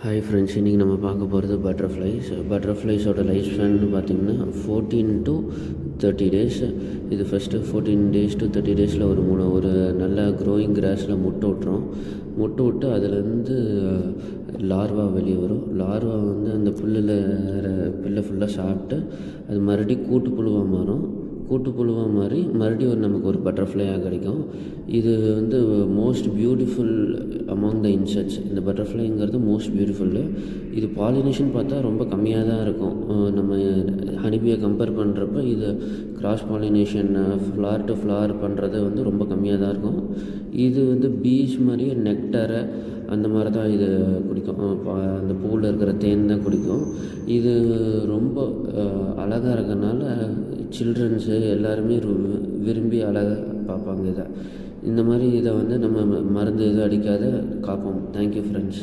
Hi friends, இன்றைக்கி நம்ம பார்க்க போகிறது பட்டர்ஃப்ளைஸோட லைஃப் ஸ்பேன்னு பார்த்திங்கன்னா 14 to 30 டேஸ். இது ஃபஸ்ட்டு 14 days to 30 டேஸில் ஒரு நல்ல க்ரோயிங் கிராஸில் முட்டை விட்டு அதுலேருந்து லார்வா வெளியே வரும். லார்வா வந்து அந்த புல்லை ஃபுல்லாக சாப்பிட்டு அது மறுபடியும் கூட்டுப்புழுவாக மாறி மறுபடியும் நமக்கு ஒரு பட்டர்ஃப்ளையாக கிடைக்கும். இது வந்து most beautiful among the insects. இந்த பட்டர்ஃப்ளைங்கிறது மோஸ்ட் பியூட்டிஃபுல்லு. இது பாலினேஷன் பார்த்தா ரொம்ப கம்மியாக தான் இருக்கும். நம்ம ஹனிபியை கம்பேர் பண்ணுறப்ப இது cross pollination flower to flower பண்ணுறது வந்து ரொம்ப கம்மியாக தான் இருக்கும். இது வந்து பீஸ் மாதிரியே நெக்டரை அந்த மாதிரி தான் இது குடிக்கும். அந்த பூவில் இருக்கிற தேன் தான் குடிக்கும். இது ரொம்ப அழகாக இருக்கறனால சில்ட்ரன்ஸு எல்லாருமே விரும்பி அழகாக பார்ப்பாங்க. இந்த மாதிரி இதை வந்து நம்ம மருந்து எதுவும் அடிக்காத காப்போம். Thank you friends.